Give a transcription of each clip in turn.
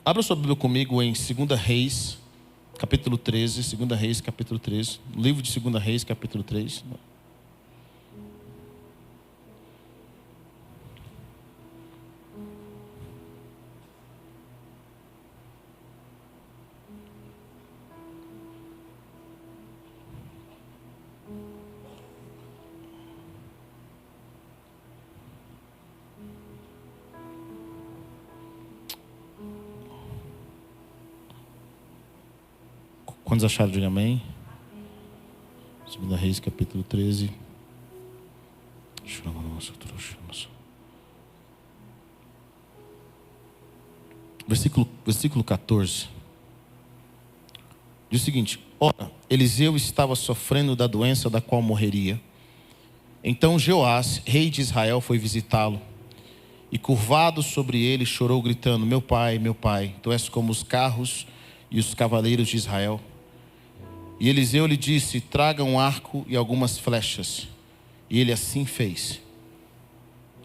Abra sua Bíblia comigo em 2 Reis, capítulo 13. 2 Reis, capítulo 13. Livro de 2 Reis, capítulo 3. Quantos acharam? Diga amém. 2 Reis, capítulo 13. Versículo 14. Diz o seguinte: ora, Eliseu estava sofrendo da doença da qual morreria. Então Joás, rei de Israel, foi visitá-lo. E curvado sobre ele, chorou, gritando: meu pai, tu és como os carros e os cavaleiros de Israel. E Eliseu lhe disse: traga um arco e algumas flechas. E ele assim fez.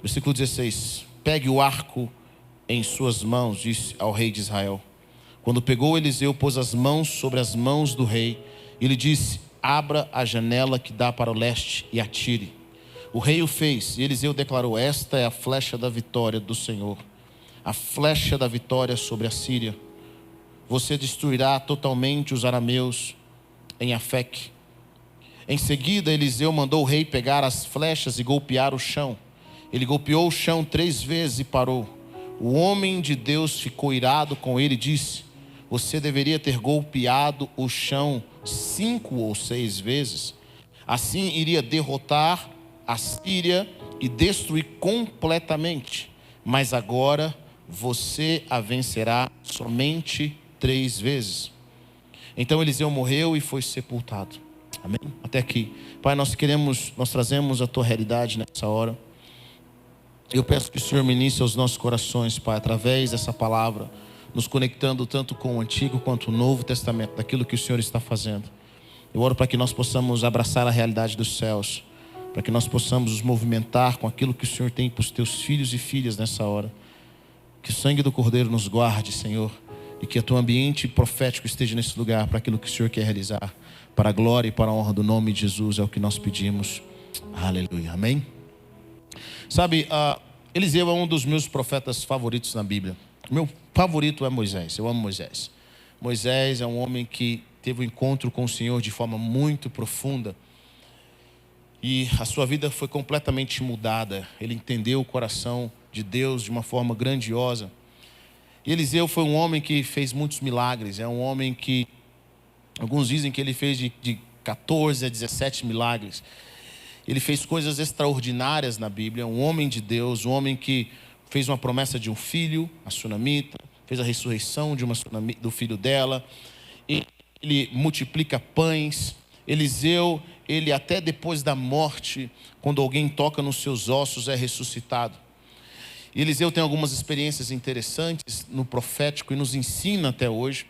Versículo 16: pegue o arco em suas mãos, disse ao rei de Israel. Quando pegou, Eliseu pôs as mãos sobre as mãos do rei e lhe disse: abra a janela que dá para o leste e atire. O rei o fez, e Eliseu declarou: esta é a flecha da vitória do Senhor, a flecha da vitória sobre a Síria. Você destruirá totalmente os arameus em Afeque. Em seguida, Eliseu mandou o rei pegar as flechas e golpear o chão. Ele golpeou o chão 3 vezes e parou. O homem de Deus ficou irado com ele e disse: você deveria ter golpeado o chão 5 ou 6 vezes. Assim iria derrotar a Síria e destruir completamente. Mas agora você a vencerá somente 3 vezes. Então Eliseu morreu e foi sepultado. Amém? Até aqui. Pai, nós trazemos a tua realidade nessa hora. Eu peço que o Senhor ministre aos nossos corações, Pai, através dessa palavra, nos conectando tanto com o Antigo quanto o Novo Testamento, daquilo que o Senhor está fazendo. Eu oro para que nós possamos abraçar a realidade dos céus, para que nós possamos nos movimentar com aquilo que o Senhor tem para os teus filhos e filhas nessa hora. Que o sangue do Cordeiro nos guarde, Senhor, e que o teu ambiente profético esteja nesse lugar para aquilo que o Senhor quer realizar, para a glória e para a honra do nome de Jesus, é o que nós pedimos. Aleluia, amém? Sabe, Eliseu é um dos meus profetas favoritos na Bíblia. O meu favorito é Moisés, eu amo Moisés. Moisés é um homem que teve um encontro com o Senhor de forma muito profunda. E a sua vida foi completamente mudada. Ele entendeu o coração de Deus de uma forma grandiosa. E Eliseu foi um homem que fez muitos milagres. É um homem que, alguns dizem que ele fez de 14 a 17 milagres. Ele fez coisas extraordinárias na Bíblia. Um homem de Deus, um homem que fez uma promessa de um filho, a Sunamita. Fez a ressurreição do filho dela. Ele multiplica pães. Eliseu, ele até depois da morte, quando alguém toca nos seus ossos, é ressuscitado. E Eliseu tem algumas experiências interessantes no profético e nos ensina até hoje.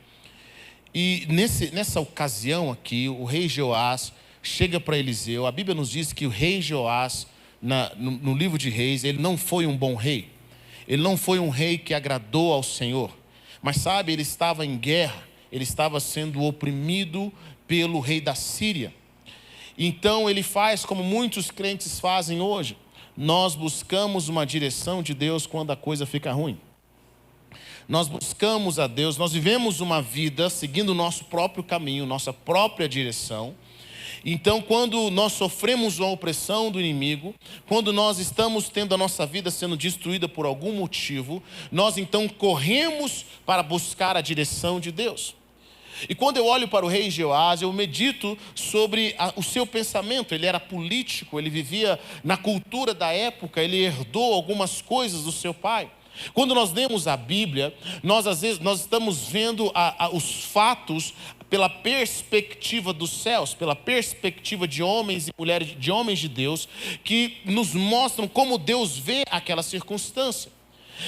E nessa ocasião aqui, o rei Joás chega para Eliseu. A Bíblia nos diz que o rei Joás, no livro de Reis, ele não foi um bom rei. Ele não foi um rei que agradou ao Senhor. Mas sabe, ele estava em guerra. Ele estava sendo oprimido pelo rei da Síria. Então ele faz como muitos crentes fazem hoje. Nós buscamos uma direção de Deus quando a coisa fica ruim. Nós buscamos a Deus, nós vivemos uma vida seguindo o nosso próprio caminho, nossa própria direção. Então, quando nós sofremos uma opressão do inimigo, quando nós estamos tendo a nossa vida sendo destruída por algum motivo, nós então corremos para buscar a direção de Deus. E quando eu olho para o rei Joás, eu medito sobre o seu pensamento. Ele era político, ele vivia na cultura da época, ele herdou algumas coisas do seu pai. Quando nós lemos a Bíblia, às vezes nós estamos vendo os fatos pela perspectiva dos céus, pela perspectiva de homens e mulheres, de homens de Deus, que nos mostram como Deus vê aquela circunstância.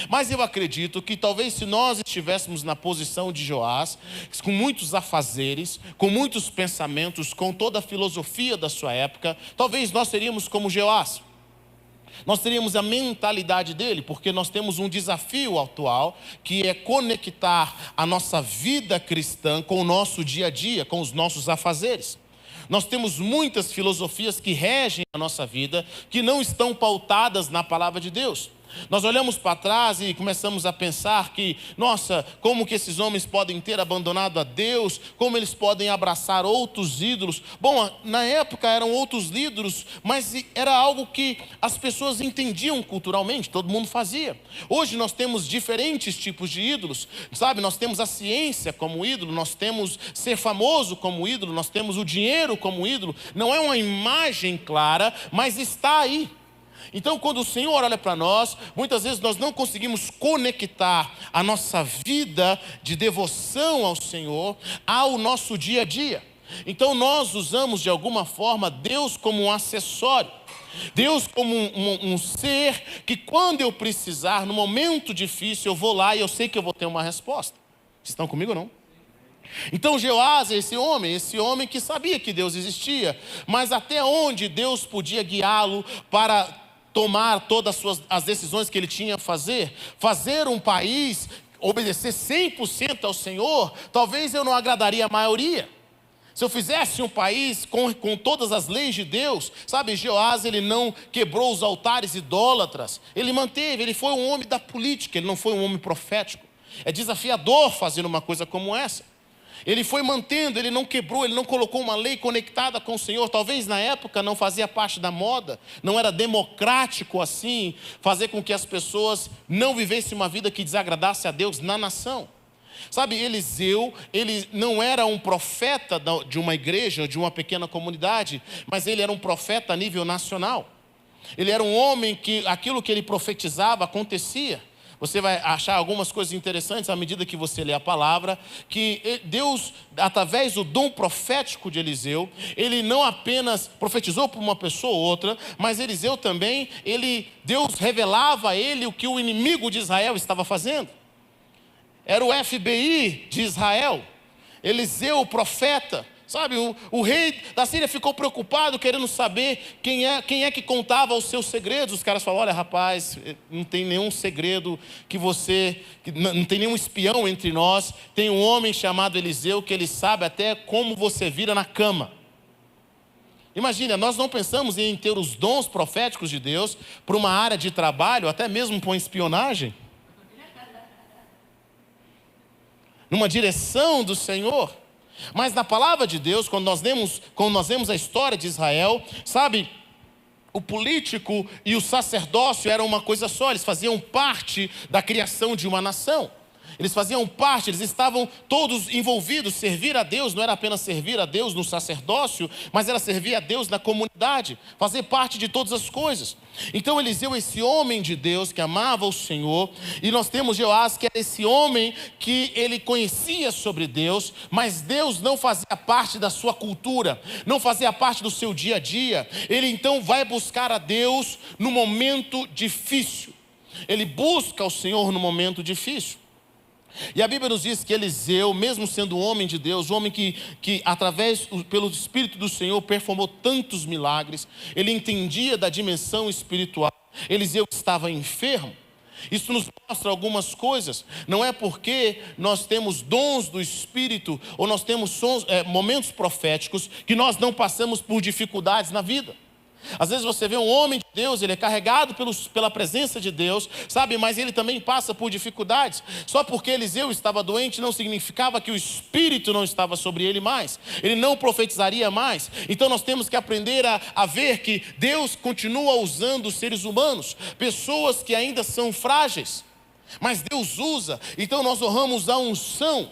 Mas eu acredito que talvez se nós estivéssemos na posição de Joás, com muitos afazeres, com muitos pensamentos, com toda a filosofia da sua época, talvez nós seríamos como Joás. Nós teríamos a mentalidade dele, porque nós temos um desafio atual, que é conectar a nossa vida cristã com o nosso dia a dia, com os nossos afazeres. Nós temos muitas filosofias que regem a nossa vida, que não estão pautadas na palavra de Deus. Nós olhamos para trás e começamos a pensar que, nossa, como que esses homens podem ter abandonado a Deus, como eles podem abraçar outros ídolos. Bom, na época eram outros ídolos, mas era algo que as pessoas entendiam culturalmente, todo mundo fazia. Hoje nós temos diferentes tipos de ídolos, sabe? Nós temos a ciência como ídolo, nós temos ser famoso como ídolo, nós temos o dinheiro como ídolo. Não é uma imagem clara, mas está aí. Então, quando o Senhor olha para nós, muitas vezes nós não conseguimos conectar a nossa vida de devoção ao Senhor ao nosso dia a dia. Então, nós usamos de alguma forma Deus como um acessório. Deus como um ser que, quando eu precisar, no momento difícil, eu vou lá e eu sei que eu vou ter uma resposta. Vocês estão comigo ou não? Então Jeoás é esse homem que sabia que Deus existia, mas até onde Deus podia guiá-lo para tomar todas as decisões que ele tinha a fazer um país, obedecer 100% ao Senhor, talvez eu não agradaria a maioria. Se eu fizesse um país com todas as leis de Deus, sabe, Jeoás, ele não quebrou os altares idólatras, ele manteve, ele foi um homem da política, ele não foi um homem profético. É desafiador fazer uma coisa como essa. Ele foi mantendo, ele não quebrou, ele não colocou uma lei conectada com o Senhor. Talvez na época não fazia parte da moda, não era democrático assim, fazer com que as pessoas não vivessem uma vida que desagradasse a Deus na nação. Sabe, Eliseu, ele não era um profeta de uma igreja, de uma pequena comunidade, mas ele era um profeta a nível nacional. Ele era um homem que aquilo que ele profetizava acontecia. Você vai achar algumas coisas interessantes à medida que você lê a palavra, que Deus, através do dom profético de Eliseu, ele não apenas profetizou para uma pessoa ou outra, mas Eliseu também, Deus revelava a ele o que o inimigo de Israel estava fazendo. Era o FBI de Israel, Eliseu, o profeta. Sabe, o rei da Síria ficou preocupado, querendo saber quem é que contava os seus segredos. Os caras falaram, olha rapaz, não tem nenhum segredo não tem nenhum espião entre nós. Tem um homem chamado Eliseu que ele sabe até como você vira na cama. Imagina, nós não pensamos em ter os dons proféticos de Deus para uma área de trabalho, até mesmo para uma espionagem. Numa direção do Senhor. Mas na palavra de Deus, quando nós vemos a história de Israel, sabe, o político e o sacerdócio eram uma coisa só, eles faziam parte da criação de uma nação. Eles faziam parte, eles estavam todos envolvidos. Servir a Deus não era apenas servir a Deus no sacerdócio, mas era servir a Deus na comunidade, fazer parte de todas as coisas. Então Eliseu, esse homem de Deus que amava o Senhor, e nós temos Jeoás, que era esse homem que ele conhecia sobre Deus, mas Deus não fazia parte da sua cultura, não fazia parte do seu dia a dia. Ele então vai buscar a Deus no momento difícil. Ele busca o Senhor no momento difícil. E a Bíblia nos diz que Eliseu, mesmo sendo um homem de Deus, um homem que pelo Espírito do Senhor, performou tantos milagres, ele entendia da dimensão espiritual. Eliseu estava enfermo. Isso nos mostra algumas coisas. Não é porque nós temos dons do Espírito, ou nós temos momentos proféticos, que nós não passamos por dificuldades na vida. Às vezes você vê um homem de Deus, ele é carregado pela presença de Deus, sabe, mas ele também passa por dificuldades. Só porque Eliseu estava doente não significava que o Espírito não estava sobre ele mais, ele não profetizaria mais. Então nós temos que aprender a ver que Deus continua usando os seres humanos, pessoas que ainda são frágeis, mas Deus usa. Então nós honramos a unção.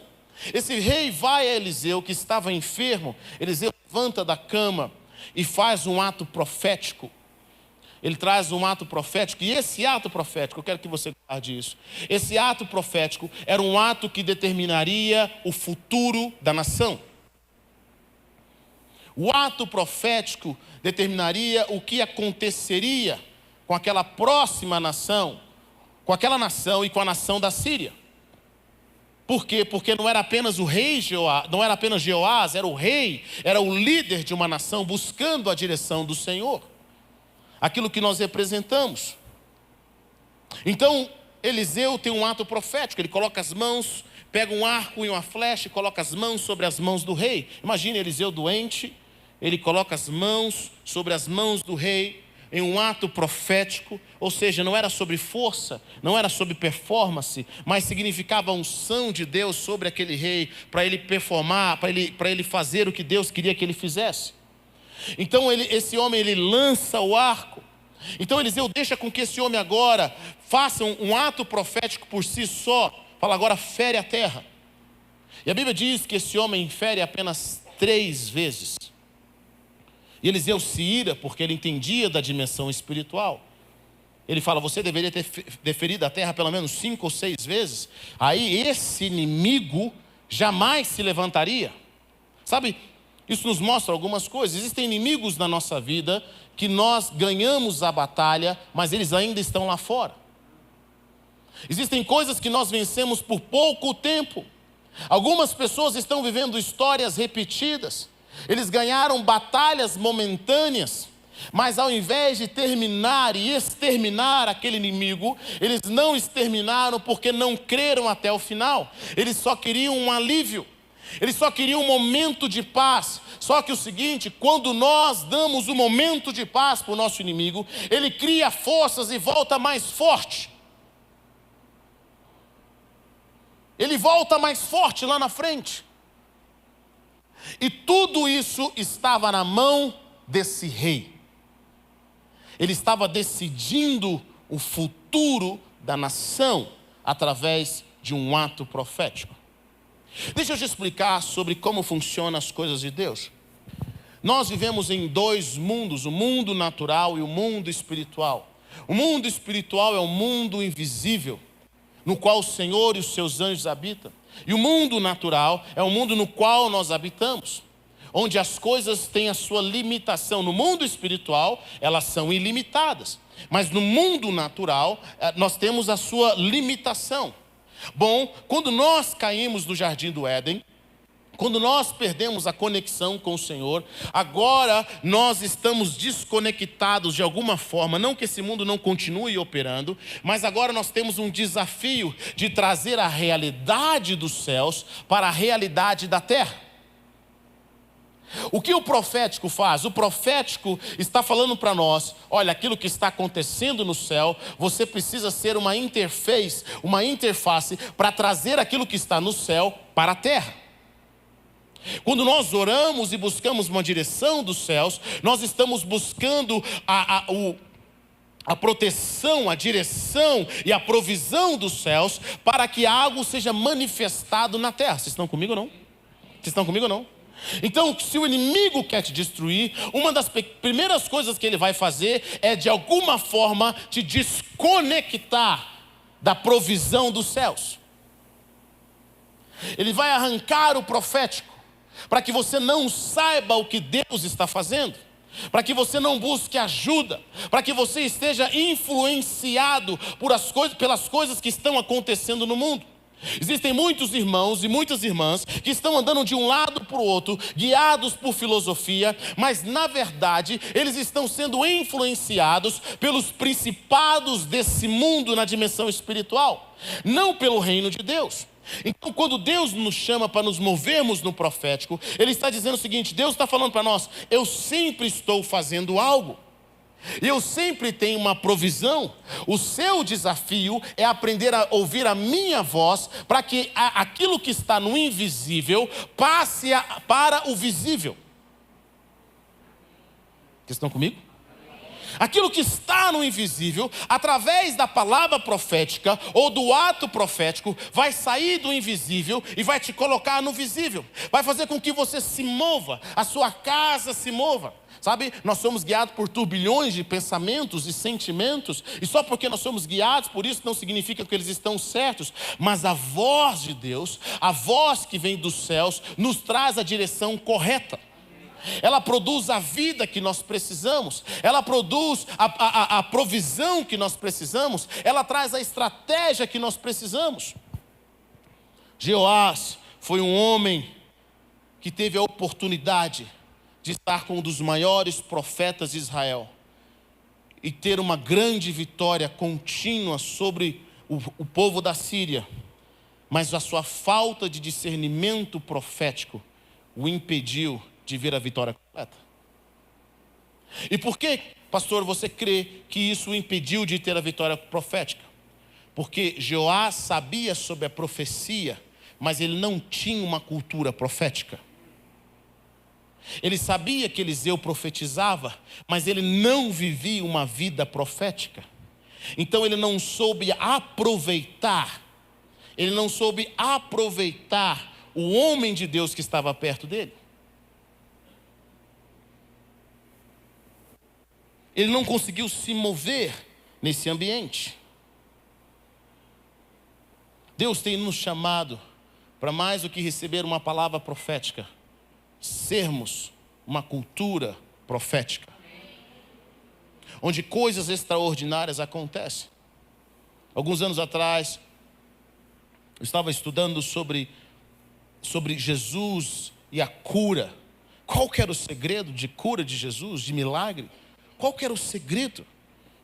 Esse rei vai a Eliseu, que estava enfermo. Eliseu levanta da cama e faz um ato profético. Ele traz um ato profético. E esse ato profético, eu quero que você guarde isso. Esse ato profético era um ato que determinaria o futuro da nação. O ato profético determinaria o que aconteceria com aquela próxima nação, com aquela nação e com a nação da Síria. Por quê? Porque não era apenas o rei Jeoás, não era apenas Jeoás, era o rei, era o líder de uma nação buscando a direção do Senhor. aquilo que nós representamos. Então, Eliseu tem um ato profético, ele coloca as mãos, pega um arco e uma flecha e coloca as mãos sobre as mãos do rei. Imagine Eliseu doente, ele coloca as mãos sobre as mãos do rei, em um ato profético, ou seja, não era sobre força, não era sobre performance, mas significava a unção de Deus sobre aquele rei, para ele performar, para ele fazer o que Deus queria que ele fizesse. Então esse homem, ele lança o arco. Então Eliseu deixa com que esse homem agora faça um ato profético por si só. Fala, agora fere a terra. E a Bíblia diz que esse homem fere apenas 3 vezes. E Eliseu se ira porque ele entendia da dimensão espiritual. Ele fala, você deveria ter ferido a terra pelo menos 5 ou 6 vezes. Aí esse inimigo jamais se levantaria. Sabe, isso nos mostra algumas coisas. Existem inimigos na nossa vida que nós ganhamos a batalha, mas eles ainda estão lá fora. Existem coisas que nós vencemos por pouco tempo. Algumas pessoas estão vivendo histórias repetidas. Eles ganharam batalhas momentâneas, mas ao invés de terminar e exterminar aquele inimigo, eles não exterminaram porque não creram até o final. Eles só queriam um alívio, eles só queriam um momento de paz. Só que o seguinte, quando nós damos um momento de paz para o nosso inimigo, ele cria forças e volta mais forte. Ele volta mais forte lá na frente. E tudo isso estava na mão desse rei. Ele estava decidindo o futuro da nação através de um ato profético. Deixa eu te explicar sobre como funcionam as coisas de Deus. Nós vivemos em 2 mundos, o mundo natural e o mundo espiritual. O mundo espiritual é um mundo invisível, no qual o Senhor e os seus anjos habitam. E o mundo natural é o mundo no qual nós habitamos, onde as coisas têm a sua limitação. No mundo espiritual, elas são ilimitadas, mas no mundo natural, nós temos a sua limitação. Bom, quando nós caímos no jardim do Éden, quando nós perdemos a conexão com o Senhor, agora nós estamos desconectados de alguma forma. Não que esse mundo não continue operando, mas agora nós temos um desafio de trazer a realidade dos céus para a realidade da terra. O que o profético faz? O profético está falando para nós, olha, aquilo que está acontecendo no céu, você precisa ser uma interface para trazer aquilo que está no céu para a terra. Quando nós oramos e buscamos uma direção dos céus, nós estamos buscando a proteção, a direção e a provisão dos céus para que algo seja manifestado na terra. Vocês estão comigo ou não? Vocês estão comigo ou não? Então, se o inimigo quer te destruir, uma das primeiras coisas que ele vai fazer é de alguma forma te desconectar da provisão dos céus. Ele vai arrancar o profético, para que você não saiba o que Deus está fazendo, para que você não busque ajuda, para que você esteja influenciado pelas coisas que estão acontecendo no mundo. Existem muitos irmãos e muitas irmãs que estão andando de um lado para o outro, guiados por filosofia, mas na verdade eles estão sendo influenciados pelos principados desse mundo na dimensão espiritual, não pelo reino de Deus. Então, quando Deus nos chama para nos movermos no profético, Ele está dizendo o seguinte: Deus está falando para nós, eu sempre estou fazendo algo, eu sempre tenho uma provisão. O seu desafio é aprender a ouvir a minha voz, para que aquilo que está no invisível passe para o visível. Vocês estão comigo? Aquilo que está no invisível, através da palavra profética ou do ato profético, vai sair do invisível e vai te colocar no visível. Vai fazer com que você se mova, a sua casa se mova. Sabe, nós somos guiados por turbilhões de pensamentos e sentimentos, e só porque nós somos guiados por isso não significa que eles estão certos, mas a voz de Deus, a voz que vem dos céus, nos traz a direção correta. Ela produz a vida que nós precisamos, ela produz a provisão que nós precisamos, ela traz a estratégia que nós precisamos. Jeoás foi um homem que teve a oportunidade de estar com um dos maiores profetas de Israel. e ter uma grande vitória contínua sobre o povo da Síria, mas a sua falta de discernimento profético o impediu de ver a vitória completa. E por que, pastor, você crê que isso o impediu de ter a vitória profética? Porque Joás sabia sobre a profecia, mas ele não tinha uma cultura profética. Ele sabia que Eliseu profetizava, mas ele não vivia uma vida profética. Então ele não soube aproveitar. Ele não soube aproveitar o homem de Deus que estava perto dele. Ele não conseguiu se mover nesse ambiente. Deus tem nos chamado para mais do que receber uma palavra profética, sermos uma cultura profética, onde coisas extraordinárias acontecem. Alguns anos atrás, eu estava estudando sobre Jesus e a cura. Qual que era o segredo de cura de Jesus, de milagre? Qual que era o segredo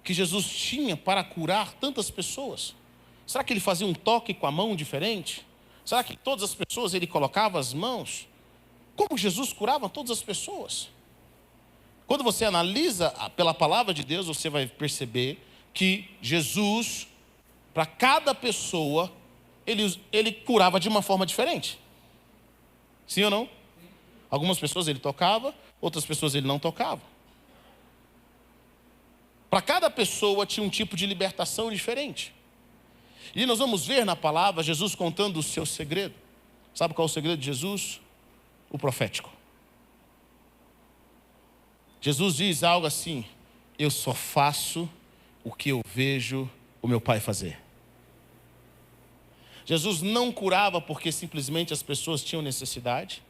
que Jesus tinha para curar tantas pessoas? Será que ele fazia um toque com a mão diferente? Será que todas as pessoas ele colocava as mãos? Como Jesus curava todas as pessoas? Quando você analisa pela palavra de Deus, você vai perceber que Jesus, para cada pessoa, ele curava de uma forma diferente. Sim ou não? Algumas pessoas ele tocava, outras pessoas ele não tocava. Para cada pessoa tinha um tipo de libertação diferente. E nós vamos ver na palavra Jesus contando o seu segredo. Sabe qual é o segredo de Jesus? O profético. Jesus diz algo assim: eu só faço o que eu vejo o meu Pai fazer. Jesus não curava porque simplesmente as pessoas tinham necessidade.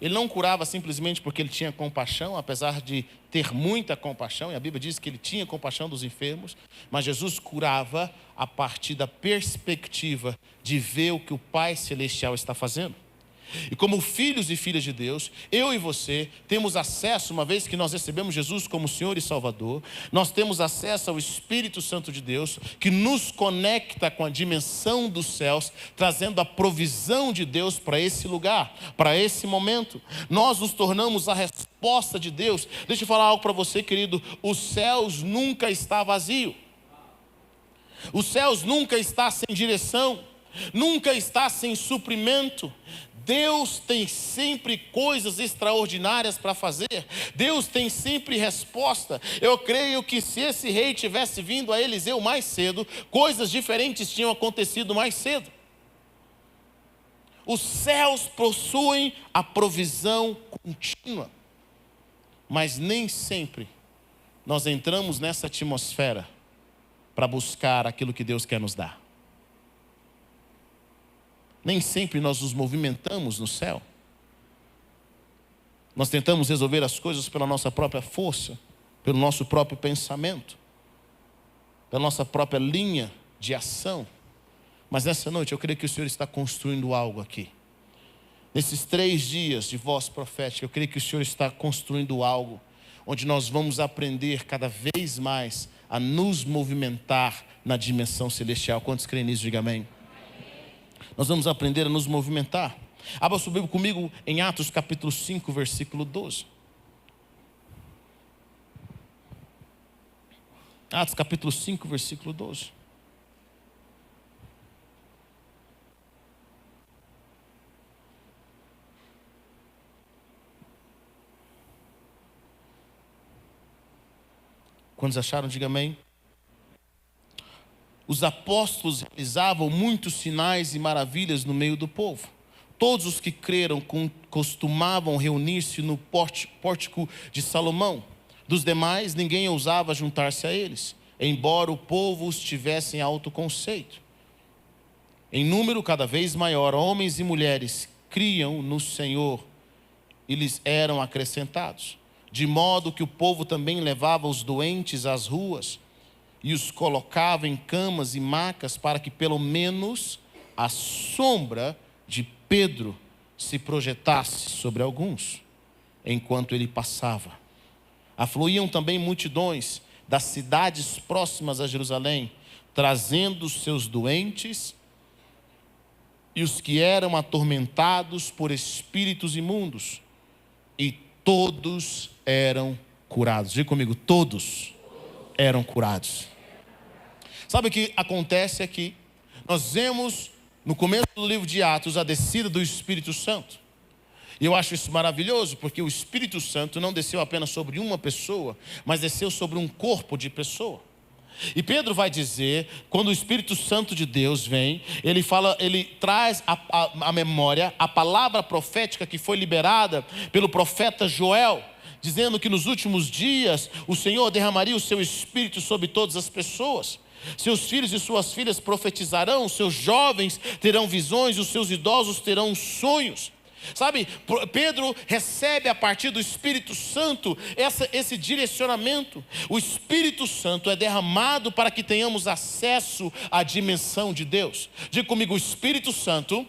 Ele não curava simplesmente porque ele tinha compaixão, apesar de ter muita compaixão, e a Bíblia diz que ele tinha compaixão dos enfermos, mas Jesus curava a partir da perspectiva de ver o que o Pai Celestial está fazendo. E como filhos e filhas de Deus, eu e você temos acesso, uma vez que nós recebemos Jesus como Senhor e Salvador, nós temos acesso ao Espírito Santo de Deus, que nos conecta com a dimensão dos céus, trazendo a provisão de Deus para esse lugar, para esse momento. Nós nos tornamos a resposta de Deus. Deixa eu falar algo para você, querido: os céus nunca está vazio. Os céus nunca está sem direção, nunca está sem suprimento. Deus tem sempre coisas extraordinárias para fazer. Deus tem sempre resposta. Eu creio que se esse rei tivesse vindo a Eliseu mais cedo, coisas diferentes tinham acontecido mais cedo. Os céus possuem a provisão contínua, mas nem sempre nós entramos nessa atmosfera para buscar aquilo que Deus quer nos dar. Nem sempre nós nos movimentamos no céu. Nós tentamos resolver as coisas pela nossa própria força, pelo nosso próprio pensamento, pela nossa própria linha de ação. Mas nessa noite eu creio que o Senhor está construindo algo aqui. Nesses 3 dias de voz profética, eu creio que o Senhor está construindo algo, onde nós vamos aprender cada vez mais a nos movimentar na dimensão celestial. Quantos creem nisso? Diga amém. Nós vamos aprender a nos movimentar. Abra sua Bíblia comigo em Atos capítulo 5, versículo 12. Atos capítulo 5, versículo 12. Quantos acharam? Diga amém. Os apóstolos realizavam muitos sinais e maravilhas no meio do povo. Todos os que creram costumavam reunir-se no pórtico de Salomão. Dos demais, ninguém ousava juntar-se a eles, embora o povo os tivesse em alto conceito. Em número cada vez maior, homens e mulheres criam no Senhor e lhes eram acrescentados. De modo que o povo também levava os doentes às ruas e os colocava em camas e macas, para que pelo menos a sombra de Pedro se projetasse sobre alguns, enquanto ele passava. Afluíam também multidões das cidades próximas a Jerusalém, trazendo os seus doentes e os que eram atormentados por espíritos imundos, e todos eram curados. Diga comigo, todos eram curados. Sabe o que acontece aqui? Nós vemos no começo do livro de Atos a descida do Espírito Santo. E eu acho isso maravilhoso, porque o Espírito Santo não desceu apenas sobre uma pessoa, mas desceu sobre um corpo de pessoa. E Pedro vai dizer, quando o Espírito Santo de Deus vem, ele traz à memória a palavra profética que foi liberada pelo profeta Joel, dizendo que nos últimos dias o Senhor derramaria o seu Espírito sobre todas as pessoas. Seus filhos e suas filhas profetizarão, seus jovens terão visões, os seus idosos terão sonhos. Sabe, Pedro recebe a partir do Espírito Santo esse direcionamento. O Espírito Santo é derramado para que tenhamos acesso à dimensão de Deus. Diga comigo, o Espírito Santo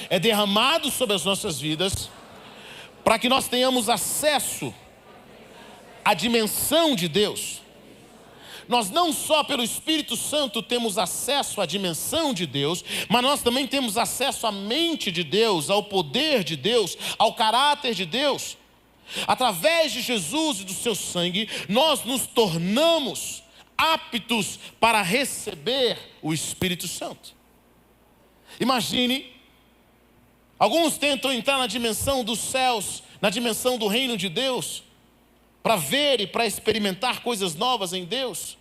é derramado sobre as nossas vidas para que nós tenhamos acesso à dimensão de Deus. Nós não só pelo Espírito Santo temos acesso à dimensão de Deus, mas nós também temos acesso à mente de Deus, ao poder de Deus, ao caráter de Deus. Através de Jesus e do seu sangue, nós nos tornamos aptos para receber o Espírito Santo. Imagine, alguns tentam entrar na dimensão dos céus, na dimensão do reino de Deus, para ver e para experimentar coisas novas em Deus,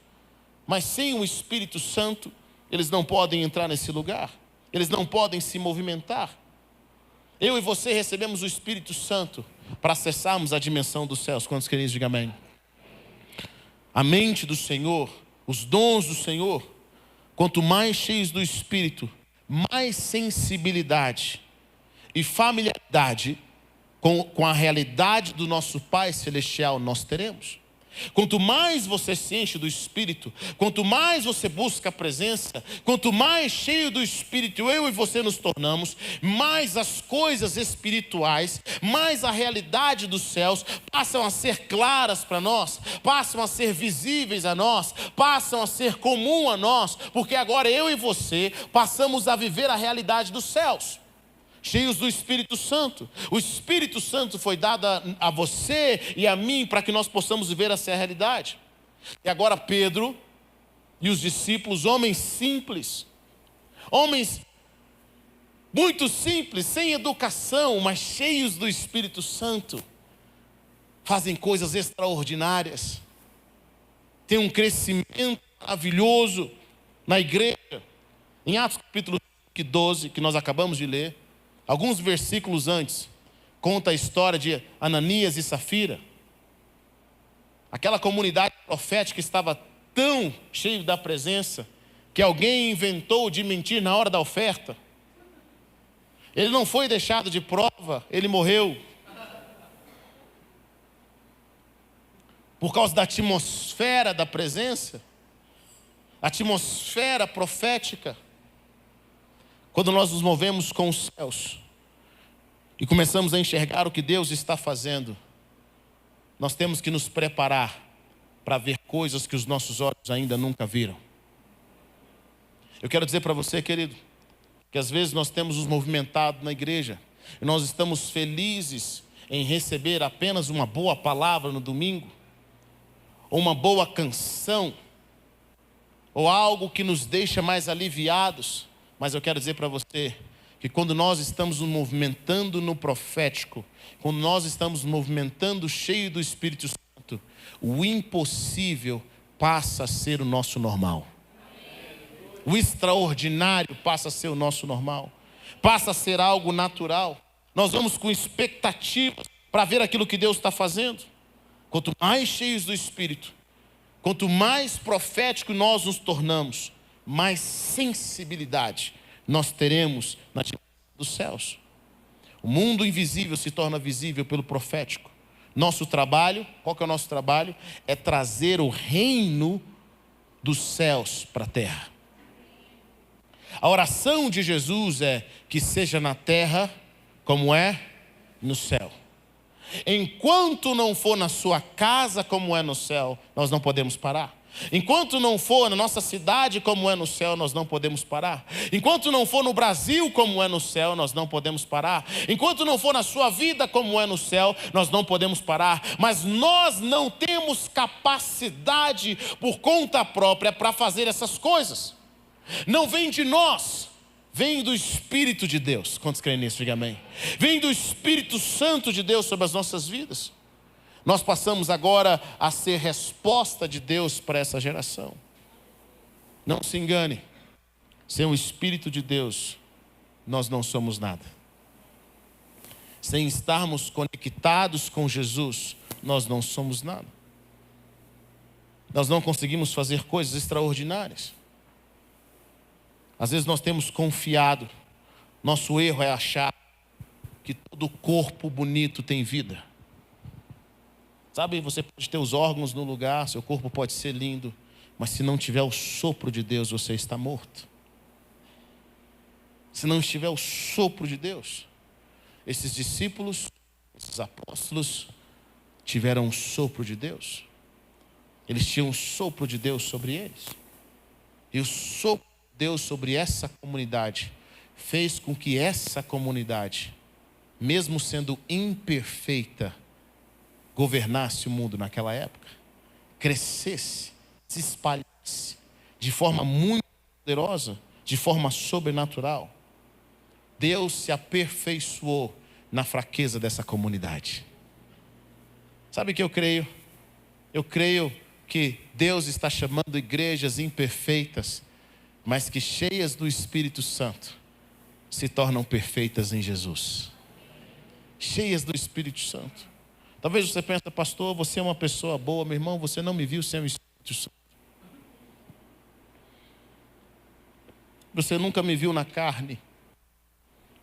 mas sem o Espírito Santo, eles não podem entrar nesse lugar, eles não podem se movimentar. Eu e você recebemos o Espírito Santo para acessarmos a dimensão dos céus. Quantos queridos, digam amém? A mente do Senhor, os dons do Senhor, quanto mais cheios do Espírito, mais sensibilidade e familiaridade com a realidade do nosso Pai Celestial nós teremos. Quanto mais você se enche do Espírito, quanto mais você busca a presença, quanto mais cheio do Espírito eu e você nos tornamos, mais as coisas espirituais, mais a realidade dos céus passam a ser claras para nós, passam a ser visíveis a nós, passam a ser comum a nós, porque agora eu e você passamos a viver a realidade dos céus, cheios do Espírito Santo. O Espírito Santo foi dado a você e a mim para que nós possamos viver essa realidade. E agora Pedro e os discípulos, homens simples, homens muito simples, sem educação, mas cheios do Espírito Santo, fazem coisas extraordinárias, tem um crescimento maravilhoso na igreja. Em Atos capítulo 12, que nós acabamos de ler, alguns versículos antes, conta a história de Ananias e Safira. Aquela comunidade profética estava tão cheia da presença, que alguém inventou de mentir na hora da oferta. Ele não foi deixado de prova, ele morreu. Por causa da atmosfera da presença, atmosfera profética. Quando nós nos movemos com os céus e começamos a enxergar o que Deus está fazendo, nós temos que nos preparar para ver coisas que os nossos olhos ainda nunca viram. Eu quero dizer para você, querido, que às vezes nós temos nos movimentado na igreja e nós estamos felizes em receber apenas uma boa palavra no domingo, ou uma boa canção, ou algo que nos deixa mais aliviados. Mas eu quero dizer para você que quando nós estamos nos movimentando no profético, quando nós estamos nos movimentando cheio do Espírito Santo, o impossível passa a ser o nosso normal. O extraordinário passa a ser o nosso normal. Passa a ser algo natural. Nós vamos com expectativas para ver aquilo que Deus está fazendo. Quanto mais cheios do Espírito, quanto mais profético nós nos tornamos, mais sensibilidade nós teremos na dimensão dos céus. O mundo invisível se torna visível pelo profético. Nosso trabalho, qual que é o nosso trabalho? É trazer o reino dos céus para a terra. A oração de Jesus é que seja na terra como é no céu. Enquanto não for na sua casa como é no céu, nós não podemos parar. Enquanto não for na nossa cidade como é no céu, nós não podemos parar. Enquanto não for no Brasil como é no céu, nós não podemos parar. Enquanto não for na sua vida como é no céu, nós não podemos parar. Mas nós não temos capacidade por conta própria para fazer essas coisas. Não vem de nós, vem do Espírito de Deus. Quantos creem nisso? Diga amém. Vem do Espírito Santo de Deus sobre as nossas vidas. Nós passamos agora a ser resposta de Deus para essa geração. Não se engane, sem o Espírito de Deus, nós não somos nada. Sem estarmos conectados com Jesus, nós não somos nada. Nós não conseguimos fazer coisas extraordinárias. Às vezes nós temos confiado, nosso erro é achar que todo corpo bonito tem vida. Sabe, você pode ter os órgãos no lugar, seu corpo pode ser lindo, mas se não tiver o sopro de Deus, você está morto. Se não estiver o sopro de Deus, esses discípulos, esses apóstolos, tiveram o sopro de Deus. Eles tinham o sopro de Deus sobre eles. E o sopro de Deus sobre essa comunidade fez com que essa comunidade, mesmo sendo imperfeita, governasse o mundo naquela época, crescesse, se espalhasse de forma muito poderosa, de forma sobrenatural. Deus se aperfeiçoou na fraqueza dessa comunidade. Sabe o que eu creio? Eu creio que Deus está chamando igrejas imperfeitas, mas que cheias do Espírito Santo, se tornam perfeitas em Jesus. Cheias do Espírito Santo. Talvez você pense, pastor, você é uma pessoa boa. Meu irmão, você não me viu sem o Espírito Santo. Você nunca me viu na carne,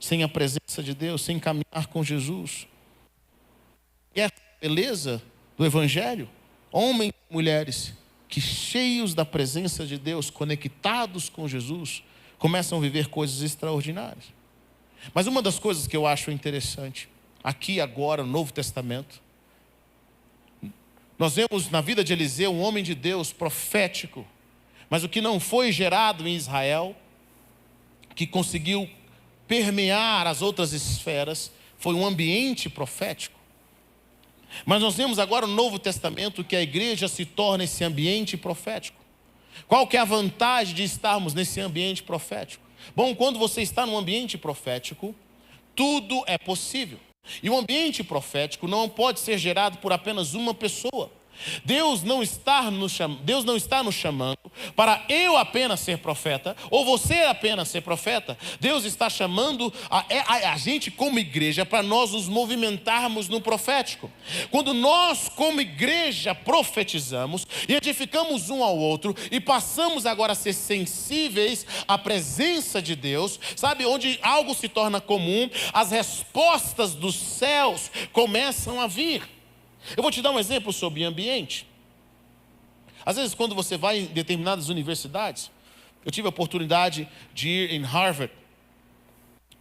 sem a presença de Deus, sem caminhar com Jesus. E essa beleza do Evangelho, homens e mulheres que cheios da presença de Deus, conectados com Jesus, começam a viver coisas extraordinárias. Mas uma das coisas que eu acho interessante, aqui agora no Novo Testamento, nós vemos na vida de Eliseu um homem de Deus profético, mas o que não foi gerado em Israel, que conseguiu permear as outras esferas, foi um ambiente profético. Mas nós vemos agora no Novo Testamento que a igreja se torna esse ambiente profético. Qual que é a vantagem de estarmos nesse ambiente profético? Bom, quando você está num ambiente profético, tudo é possível. E o ambiente profético não pode ser gerado por apenas uma pessoa. Deus não está nos chamando para eu apenas ser profeta, ou você apenas ser profeta. Deus está chamando a gente como igreja para nós nos movimentarmos no profético. Quando nós como igreja profetizamos e edificamos um ao outro e passamos agora a ser sensíveis à presença de Deus, sabe, onde algo se torna comum, as respostas dos céus começam a vir. Eu vou te dar um exemplo sobre ambiente. Às vezes quando você vai em determinadas universidades, eu tive a oportunidade de ir em Harvard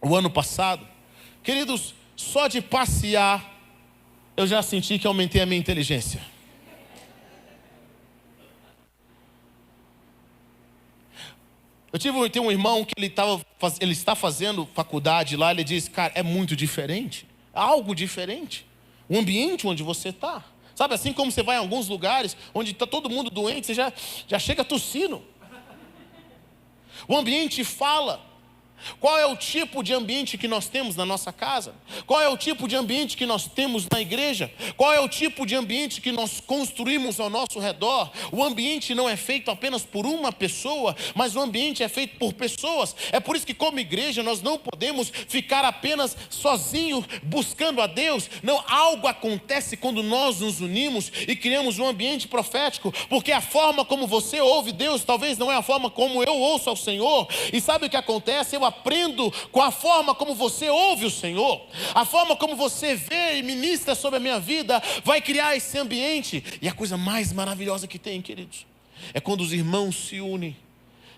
o ano passado. Queridos, só de passear eu já senti que aumentei a minha inteligência. Tem um irmão que ele está fazendo faculdade lá, ele diz, cara, é muito diferente, algo diferente. O ambiente onde você está. Sabe, assim como você vai em alguns lugares onde está todo mundo doente, você já chega tossindo. O ambiente fala. Qual é o tipo de ambiente que nós temos na nossa casa? Qual é o tipo de ambiente que nós temos na igreja? Qual é o tipo de ambiente que nós construímos ao nosso redor? O ambiente não é feito apenas por uma pessoa, mas o ambiente é feito por pessoas. É por isso que como igreja nós não podemos ficar apenas sozinhos buscando a Deus. Não, algo acontece quando nós nos unimos e criamos um ambiente profético, porque a forma como você ouve Deus talvez não é a forma como eu ouço ao Senhor. E sabe o que acontece? Eu aprendo com a forma como você ouve o Senhor, a forma como você vê e ministra sobre a minha vida, vai criar esse ambiente. E a coisa mais maravilhosa que tem, queridos, é quando os irmãos se unem.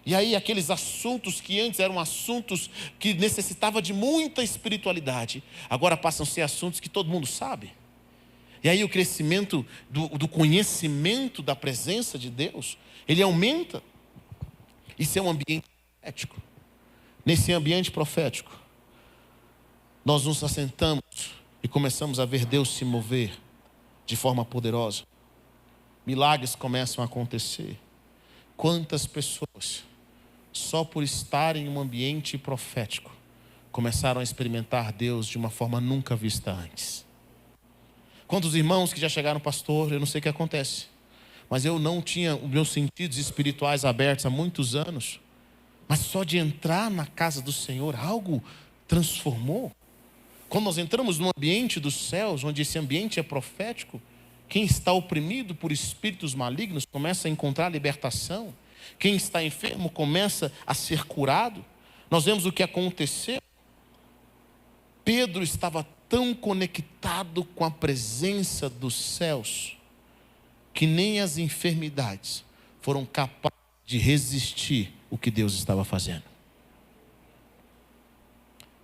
E aí aqueles assuntos que antes eram assuntos que necessitavam de muita espiritualidade, agora passam a ser assuntos que todo mundo sabe. E aí o crescimento do conhecimento da presença de Deus, ele aumenta. Isso é um ambiente profético. Nesse ambiente profético, nós nos assentamos e começamos a ver Deus se mover de forma poderosa. Milagres começam a acontecer. Quantas pessoas, só por estarem em um ambiente profético, começaram a experimentar Deus de uma forma nunca vista antes. Quantos irmãos que já chegaram, pastor, eu não sei o que acontece, mas eu não tinha os meus sentidos espirituais abertos há muitos anos, mas só de entrar na casa do Senhor, algo transformou. Quando nós entramos no ambiente dos céus, onde esse ambiente é profético, quem está oprimido por espíritos malignos começa a encontrar libertação. Quem está enfermo começa a ser curado. Nós vemos o que aconteceu. Pedro estava tão conectado com a presença dos céus, que nem as enfermidades foram capazes de resistir o que Deus estava fazendo.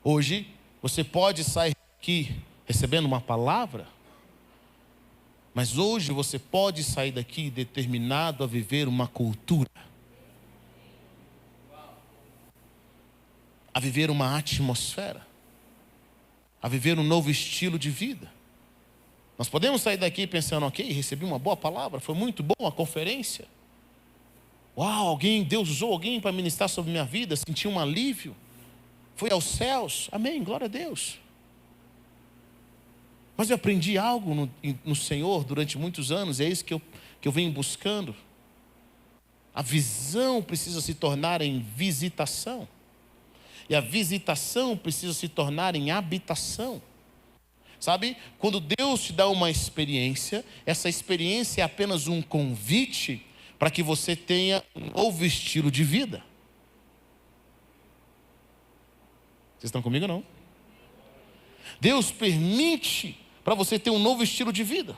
Hoje, você pode sair daqui recebendo uma palavra, mas hoje você pode sair daqui determinado a viver uma cultura, a viver uma atmosfera, a viver um novo estilo de vida. Nós podemos sair daqui pensando, ok, recebi uma boa palavra, foi muito boa a conferência. Uau, Deus usou alguém para ministrar sobre minha vida, senti um alívio. Foi aos céus, amém, glória a Deus. Mas eu aprendi algo no Senhor durante muitos anos, e é isso que eu venho buscando. A visão precisa se tornar em visitação, e a visitação precisa se tornar em habitação. Sabe, quando Deus te dá uma experiência, essa experiência é apenas um convite para que você tenha um novo estilo de vida. Vocês estão comigo ou não? Deus permite para você ter um novo estilo de vida.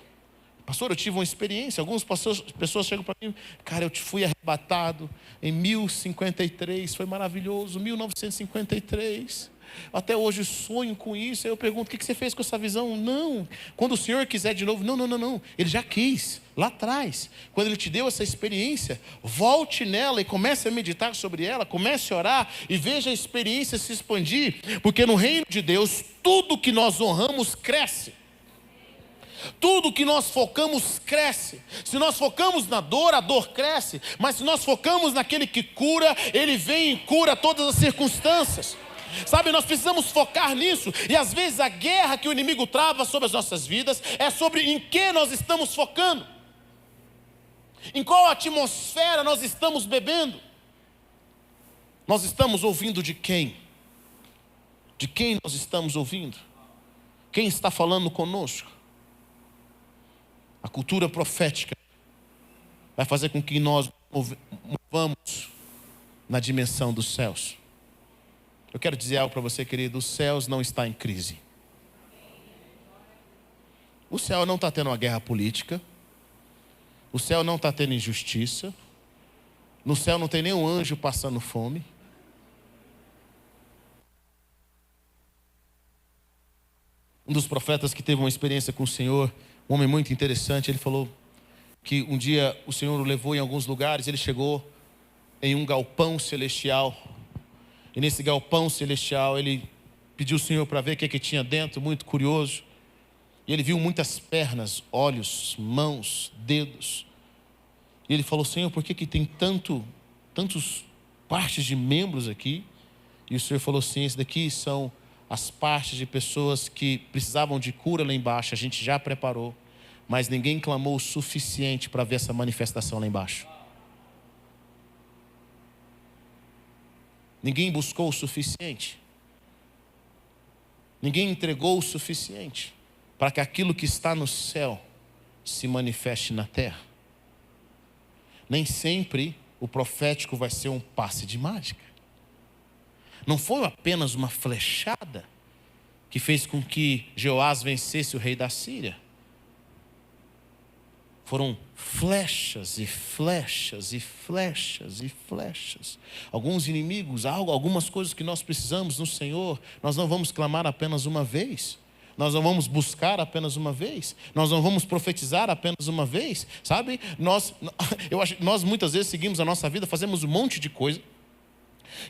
Pastor, eu tive uma experiência. Algumas pessoas chegam para mim, cara, eu fui arrebatado em 1053, foi maravilhoso, 1953. Até hoje sonho com isso. Aí eu pergunto, o que você fez com essa visão? Não, quando o Senhor quiser de novo. Não, Ele já quis, lá atrás. Quando Ele te deu essa experiência, volte nela e comece a meditar sobre ela, comece a orar e veja a experiência se expandir. Porque no reino de Deus, tudo que nós honramos cresce. Tudo que nós focamos cresce. Se nós focamos na dor, a dor cresce. Mas se nós focamos naquele que cura, Ele vem e cura todas as circunstâncias. Sabe, nós precisamos focar nisso. E às vezes a guerra que o inimigo trava sobre as nossas vidas é sobre em que nós estamos focando, em qual atmosfera nós estamos bebendo. Nós estamos ouvindo de quem? De quem nós estamos ouvindo? Quem está falando conosco? A cultura profética vai fazer com que nós movamos na dimensão dos céus. Eu quero dizer algo para você, querido. Os céus não estão em crise. O céu não está tendo uma guerra política. O céu não está tendo injustiça. No céu não tem nenhum anjo passando fome. Um dos profetas que teve uma experiência com o Senhor, um homem muito interessante, ele falou que um dia o Senhor o levou em alguns lugares. Ele chegou em um galpão celestial. E nesse galpão celestial, ele pediu ao Senhor para ver o que tinha dentro, muito curioso. E ele viu muitas pernas, olhos, mãos, dedos. E ele falou, Senhor, por que tem tantos partes de membros aqui? E o Senhor falou, sim, esse daqui são as partes de pessoas que precisavam de cura lá embaixo. A gente já preparou, mas ninguém clamou o suficiente para ver essa manifestação lá embaixo. Ninguém buscou o suficiente. Ninguém entregou o suficiente para que aquilo que está no céu se manifeste na terra. Nem sempre o profético vai ser um passe de mágica. Não foi apenas uma flechada que fez com que Jeoás vencesse o rei da Síria. Foram flechas e flechas e flechas e flechas. Alguns inimigos, algumas coisas que nós precisamos no Senhor, nós não vamos clamar apenas uma vez. nós não vamos buscar apenas uma vez, nós não vamos profetizar apenas uma vez, sabe? Nós muitas vezes seguimos a nossa vida, fazemos um monte de coisa,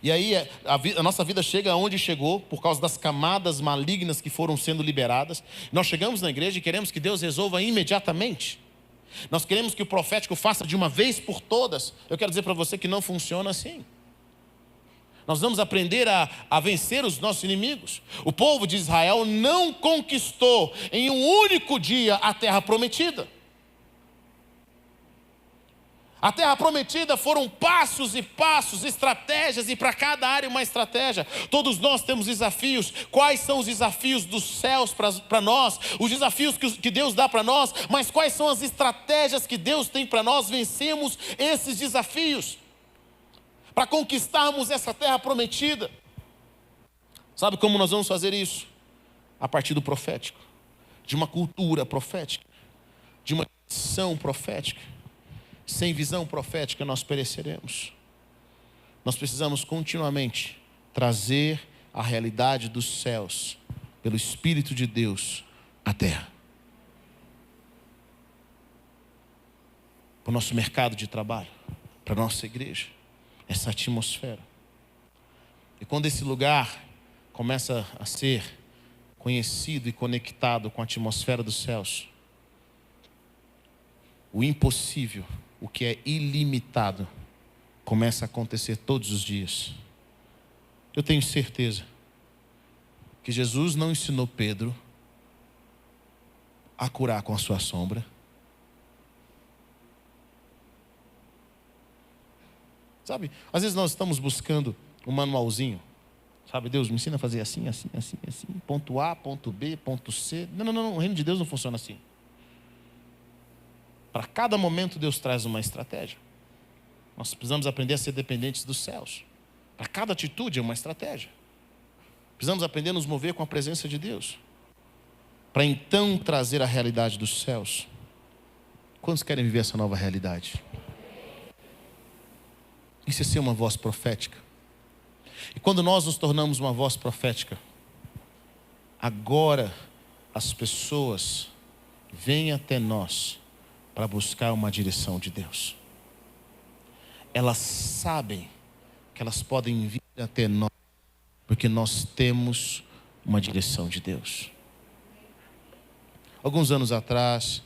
e aí a nossa vida chega aonde chegou, por causa das camadas malignas que foram sendo liberadas. Nós chegamos na igreja e queremos que Deus resolva imediatamente. Nós queremos que o profético faça de uma vez por todas. Eu quero dizer para você que não funciona assim. Nós vamos aprender a vencer os nossos inimigos. O povo de Israel não conquistou em um único dia a terra prometida. A terra prometida foram passos e passos, estratégias, e para cada área uma estratégia. Todos nós temos desafios. Quais são os desafios dos céus para nós? Os desafios que Deus dá para nós, mas quais são as estratégias que Deus tem para nós vencermos esses desafios? Para conquistarmos essa terra prometida. Sabe como nós vamos fazer isso? A partir do profético, de uma cultura profética, de uma visão profética. Sem visão profética nós pereceremos. Nós precisamos continuamente trazer a realidade dos céus, pelo Espírito de Deus, à terra. Para o nosso mercado de trabalho, para a nossa igreja, essa atmosfera. E quando esse lugar começa a ser conhecido e conectado com a atmosfera dos céus, o impossível, o que é ilimitado, começa a acontecer todos os dias. Eu tenho certeza que Jesus não ensinou Pedro a curar com a sua sombra. Sabe, às vezes nós estamos buscando um manualzinho. Sabe, Deus me ensina a fazer assim, assim, assim, assim. Ponto A, ponto B, ponto C. Não, o reino de Deus não funciona assim. Para cada momento Deus traz uma estratégia. Nós precisamos aprender a ser dependentes dos céus. Para cada atitude é uma estratégia. Precisamos aprender a nos mover com a presença de Deus, para então trazer a realidade dos céus. Quantos querem viver essa nova realidade? Isso é ser uma voz profética. E quando nós nos tornamos uma voz profética, agora as pessoas vêm até nós para buscar uma direção de Deus. Elas sabem que elas podem vir até nós, porque nós temos uma direção de Deus. Alguns anos atrás,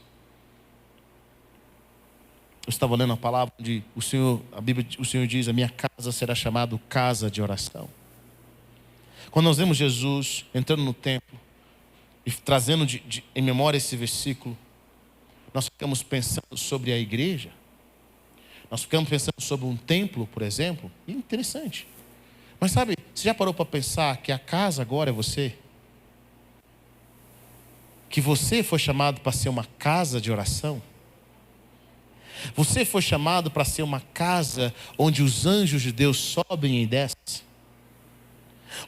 eu estava lendo a palavra onde o Senhor diz: a minha casa será chamada casa de oração. Quando nós vemos Jesus entrando no templo e trazendo em memória esse versículo, nós ficamos pensando sobre a igreja. Nós ficamos pensando sobre um templo, por exemplo. E interessante. Mas sabe, você já parou para pensar que a casa agora é você? Que você foi chamado para ser uma casa de oração? Você foi chamado para ser uma casa onde os anjos de Deus sobem e descem?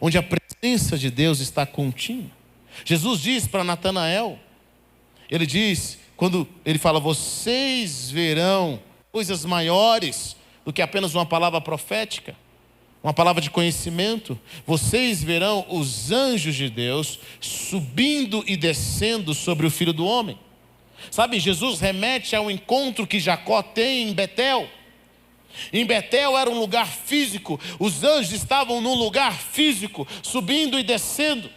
Onde a presença de Deus está contínua? Jesus diz para Natanael, ele diz, quando ele fala: vocês verão coisas maiores do que apenas uma palavra profética, uma palavra de conhecimento. Vocês verão os anjos de Deus subindo e descendo sobre o Filho do Homem. Sabe, Jesus remete ao encontro que Jacó tem em Betel. Em Betel era um lugar físico, os anjos estavam num lugar físico, subindo e descendo.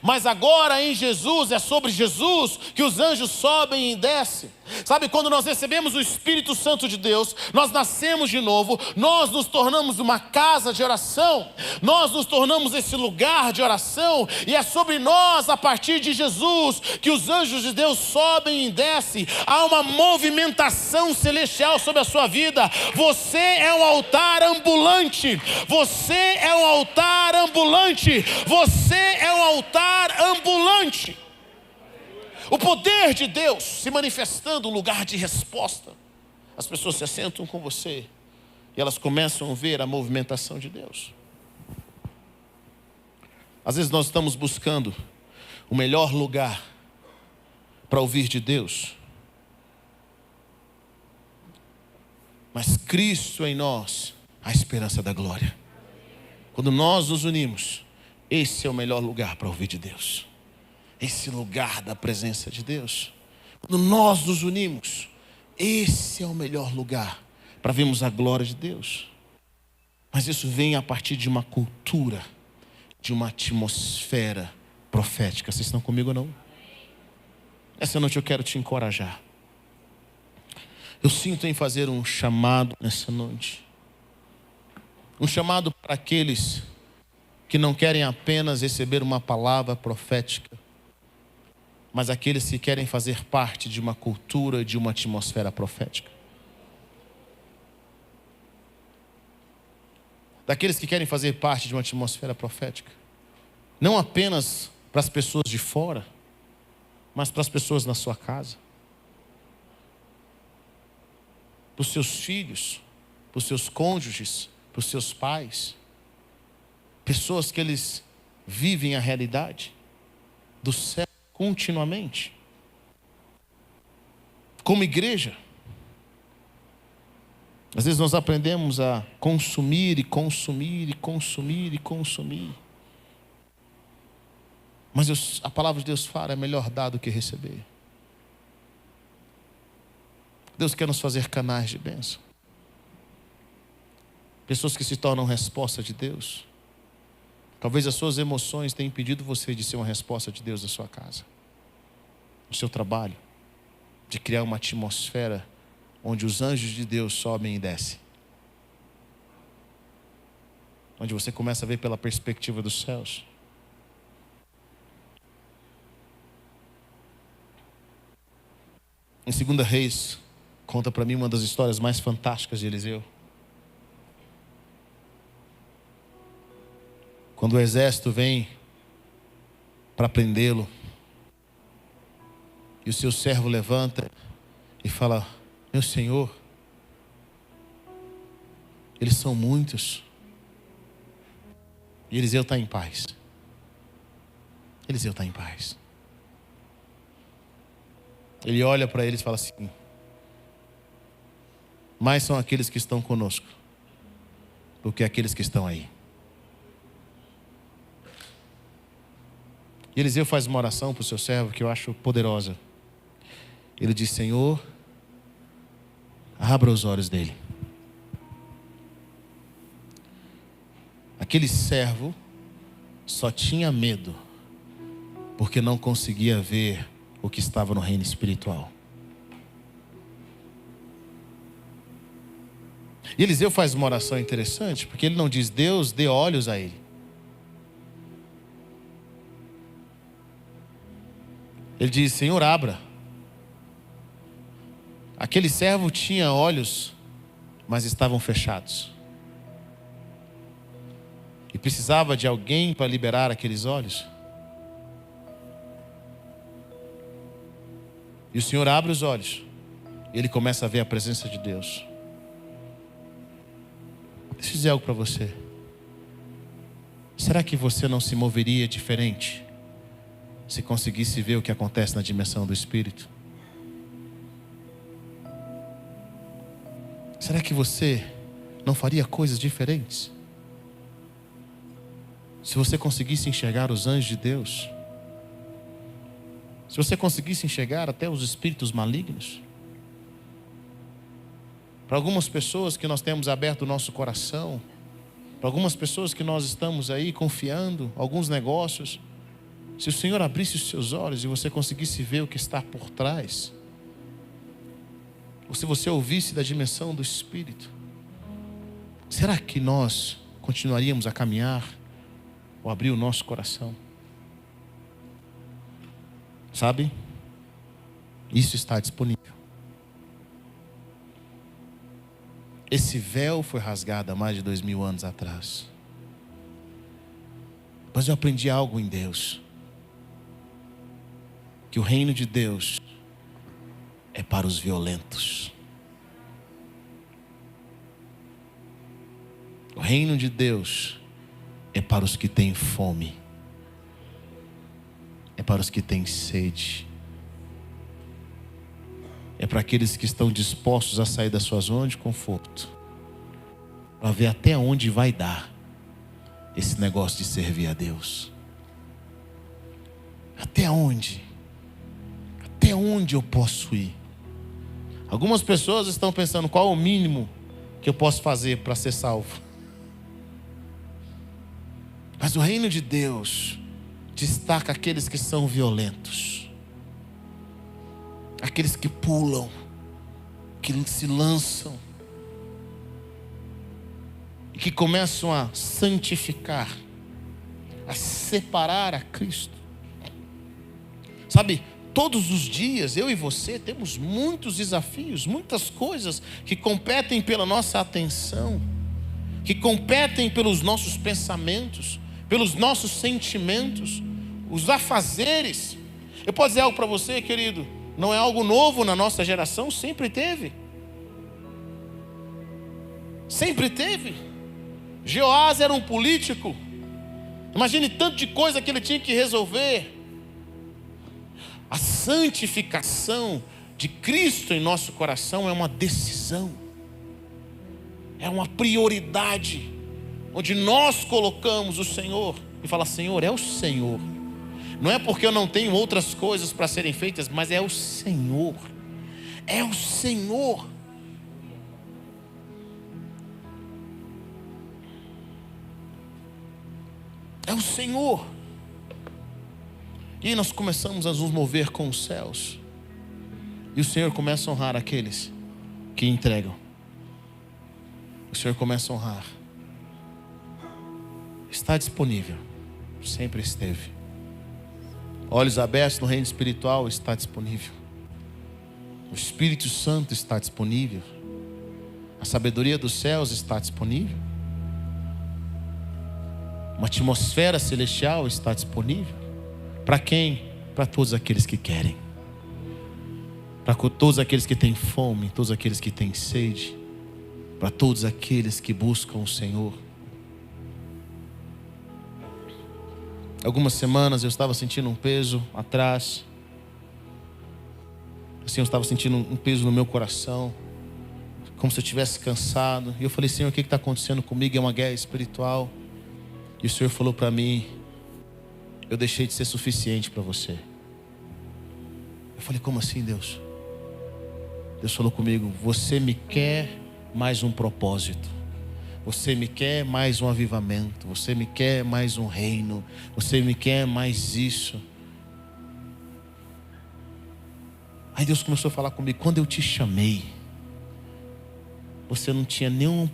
Mas agora em Jesus, é sobre Jesus que os anjos sobem e descem. Sabe, quando nós recebemos o Espírito Santo de Deus, nós nascemos de novo, nós nos tornamos uma casa de oração, nós nos tornamos esse lugar de oração, e é sobre nós, a partir de Jesus, que os anjos de Deus sobem e descem. Há uma movimentação celestial sobre a sua vida. Você é um altar ambulante, você é um altar ambulante, você é um altar ambulante. O poder de Deus se manifestando no lugar de resposta. As pessoas se assentam com você e elas começam a ver a movimentação de Deus. Às vezes nós estamos buscando o melhor lugar para ouvir de Deus, mas Cristo em nós, a esperança da glória. Quando nós nos unimos, esse é o melhor lugar para ouvir de Deus. esse lugar da presença de Deus. Quando nós nos unimos, esse é o melhor lugar para vermos a glória de Deus. Mas isso vem a partir de uma cultura, de uma atmosfera profética. Vocês estão comigo ou não? Essa noite eu quero te encorajar. Eu sinto em fazer um chamado nessa noite. Um chamado para aqueles que não querem apenas receber uma palavra profética, mas aqueles que querem fazer parte de uma cultura, de uma atmosfera profética. Daqueles que querem fazer parte de uma atmosfera profética. Não apenas para as pessoas de fora, mas para as pessoas na sua casa. Para os seus filhos, para os seus cônjuges, para os seus pais. Pessoas que eles vivem a realidade do céu continuamente. Como igreja, às vezes nós aprendemos a consumir e consumir e consumir e consumir. Mas a palavra de Deus fala, é melhor dar do que receber. Deus quer nos fazer canais de bênção. Pessoas que se tornam resposta de Deus. Talvez as suas emoções tenham impedido você de ser uma resposta de Deus na sua casa, no seu trabalho, de criar uma atmosfera onde os anjos de Deus sobem e descem. Onde você começa a ver pela perspectiva dos céus. Em 2 Reis, conta para mim uma das histórias mais fantásticas de Eliseu. Quando o exército vem para prendê-lo, e o seu servo levanta e fala: meu senhor, eles são muitos. E Eliseu está em paz. Eliseu está em paz. Ele olha para eles e fala assim: mais são aqueles que estão conosco do que aqueles que estão aí. E Eliseu faz uma oração para o seu servo que eu acho poderosa. Ele diz: Senhor, abra os olhos dele. Aquele servo só tinha medo porque não conseguia ver o que estava no reino espiritual. E Eliseu faz uma oração interessante, porque ele não diz: Deus, dê olhos a ele. Ele diz: Senhor, abra. Aquele servo tinha olhos, mas estavam fechados. E precisava de alguém para liberar aqueles olhos. E o Senhor abre os olhos. E ele começa a ver a presença de Deus. Deixa eu dizer algo para você. Será que você não se moveria diferente se conseguisse ver o que acontece na dimensão do Espírito? Será que você não faria coisas diferentes se você conseguisse enxergar os anjos de Deus? Se você conseguisse enxergar até os espíritos malignos? Para algumas pessoas que nós temos aberto o nosso coração, para algumas pessoas que nós estamos aí confiando, alguns negócios, se o Senhor abrisse os seus olhos e você conseguisse ver o que está por trás, ou se você ouvisse da dimensão do Espírito, será que nós continuaríamos a caminhar ou abrir o nosso coração? Sabe? Isso está disponível. Esse véu foi rasgado há mais de 2000 anos atrás. Mas eu aprendi algo em Deus. Que o reino de Deus é para os violentos. O reino de Deus é para os que têm fome. É para os que têm sede. É para aqueles que estão dispostos a sair da sua zona de conforto, para ver até onde vai dar esse negócio de servir a Deus. Até onde? Até onde eu posso ir? Algumas pessoas estão pensando, qual é o mínimo que eu posso fazer para ser salvo? Mas o reino de Deus destaca aqueles que são violentos, aqueles que pulam, que se lançam e que começam a santificar, a separar a Cristo. Sabe, todos os dias eu e você temos muitos desafios, muitas coisas que competem pela nossa atenção, que competem pelos nossos pensamentos, pelos nossos sentimentos, os afazeres. Eu posso dizer algo para você, querido, não é algo novo na nossa geração, sempre teve. Sempre teve. Jeoás era um político. Imagine tanto de coisa que ele tinha que resolver. A santificação de Cristo em nosso coração é uma decisão, é uma prioridade, onde nós colocamos o Senhor e fala, Senhor, é o Senhor. Não é porque eu não tenho outras coisas para serem feitas, mas é o Senhor. É o Senhor. É o Senhor. E nós começamos a nos mover com os céus. E o Senhor começa a honrar aqueles que entregam. O Senhor começa a honrar. Está disponível. Sempre esteve. Olhos abertos no reino espiritual está disponível. O Espírito Santo está disponível. A sabedoria dos céus está disponível. Uma atmosfera celestial está disponível. Para quem? Para todos aqueles que querem. Para todos aqueles que têm fome, todos aqueles que têm sede. Para todos aqueles que buscam o Senhor. Algumas semanas eu estava sentindo um peso atrás. Assim, eu estava sentindo um peso no meu coração, como se eu estivesse cansado. E eu falei, Senhor, o que está acontecendo comigo? É uma guerra espiritual. E o Senhor falou para mim, eu deixei de ser suficiente para você. Eu falei, como assim, Deus? Deus falou comigo, você me quer mais um propósito. Você me quer mais um avivamento. Você me quer mais um reino. Você me quer mais isso. Aí Deus começou a falar comigo, quando eu te chamei, você não tinha nenhuma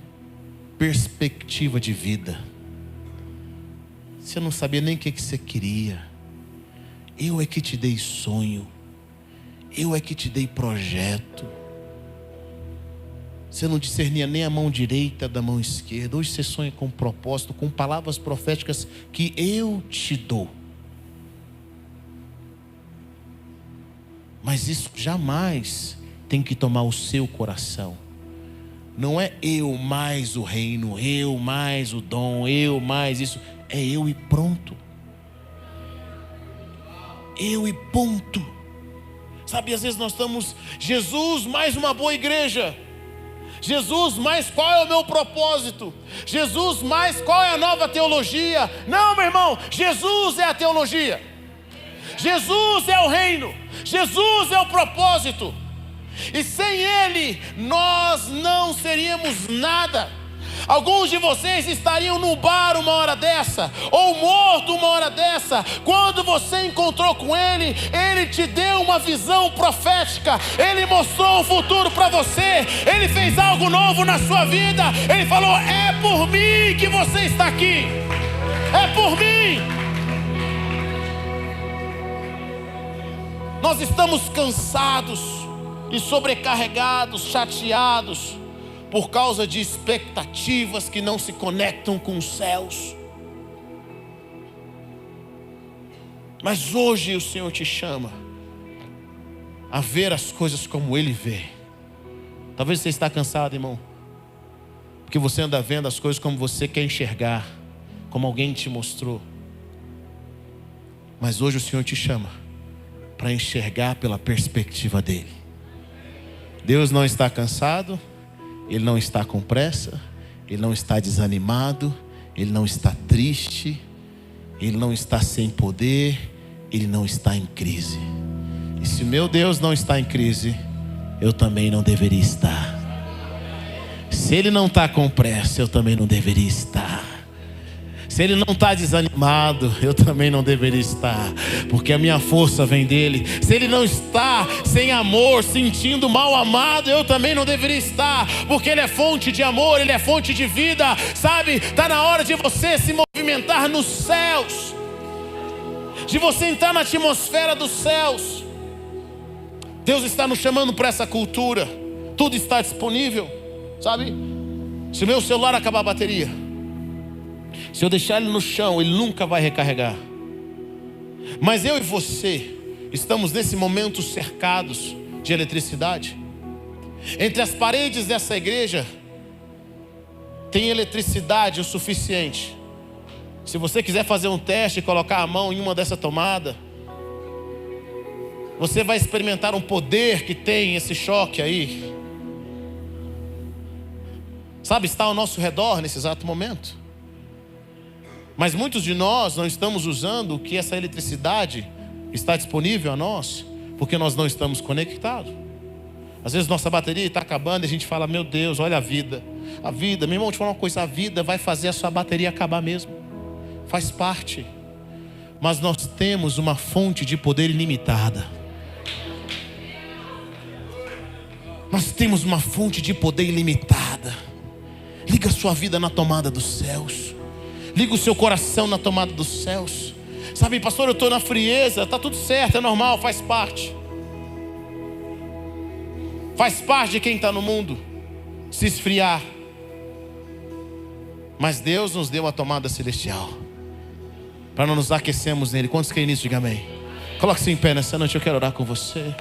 perspectiva de vida. Você não sabia nem o que você queria. Eu é que te dei sonho. Eu é que te dei projeto. Você não discernia nem a mão direita da mão esquerda. Hoje você sonha com propósito, com palavras proféticas que eu te dou. Mas isso jamais tem que tomar o seu coração. Não é eu mais o reino, eu mais o dom, eu mais isso. É eu e pronto. Eu e ponto. Sabe, às vezes nós estamos, Jesus mais uma boa igreja. Jesus, mas qual é o meu propósito? Jesus, mas qual é a nova teologia? Não, meu irmão, Jesus é a teologia. Jesus é o reino. Jesus é o propósito. E sem Ele, nós não seríamos nada. Alguns de vocês estariam no bar uma hora dessa, ou morto uma hora dessa. Quando você encontrou com Ele, Ele te deu uma visão profética. Ele mostrou o futuro para você. Ele fez algo novo na sua vida. Ele falou, é por mim que você está aqui. É por mim. Nós estamos cansados e sobrecarregados, chateados, por causa de expectativas que não se conectam com os céus. Mas hoje o Senhor te chama a ver as coisas como Ele vê. Talvez você está cansado, irmão, porque você anda vendo as coisas como você quer enxergar, como alguém te mostrou. Mas hoje o Senhor te chama para enxergar pela perspectiva dEle. Deus não está cansado, Ele não está com pressa, Ele não está desanimado, Ele não está triste, Ele não está sem poder, Ele não está em crise. E se meu Deus não está em crise, eu também não deveria estar. Se Ele não está com pressa, eu também não deveria estar. Se Ele não está desanimado, eu também não deveria estar, porque a minha força vem dEle. Se Ele não está sem amor, sentindo mal amado, eu também não deveria estar, porque Ele é fonte de amor, Ele é fonte de vida. Sabe, está na hora de você se movimentar nos céus, de você entrar na atmosfera dos céus. Deus está nos chamando para essa cultura. Tudo está disponível, sabe? Se o meu celular acabar a bateria, se eu deixar ele no chão, ele nunca vai recarregar. Mas eu e você estamos nesse momento cercados de eletricidade. Entre as paredes dessa igreja tem eletricidade o suficiente. Se você quiser fazer um teste e colocar a mão em uma dessa tomada, você vai experimentar um poder que tem esse choque aí. Sabe, está ao nosso redor nesse exato momento. Mas muitos de nós não estamos usando o que essa eletricidade está disponível a nós, porque nós não estamos conectados. Às vezes nossa bateria está acabando e a gente fala: meu Deus, olha a vida. A vida, meu irmão, vou te falar uma coisa: a vida vai fazer a sua bateria acabar mesmo. Faz parte. Mas nós temos uma fonte de poder ilimitada. Nós temos uma fonte de poder ilimitada. Liga a sua vida na tomada dos céus. Liga o seu coração na tomada dos céus. Sabe, pastor, eu estou na frieza. Está tudo certo, é normal, faz parte. Faz parte de quem está no mundo se esfriar. Mas Deus nos deu a tomada celestial para não nos aquecermos nele. Quantos creem nisso? Diga amém. Coloque-se em pé nessa noite, eu quero orar com você.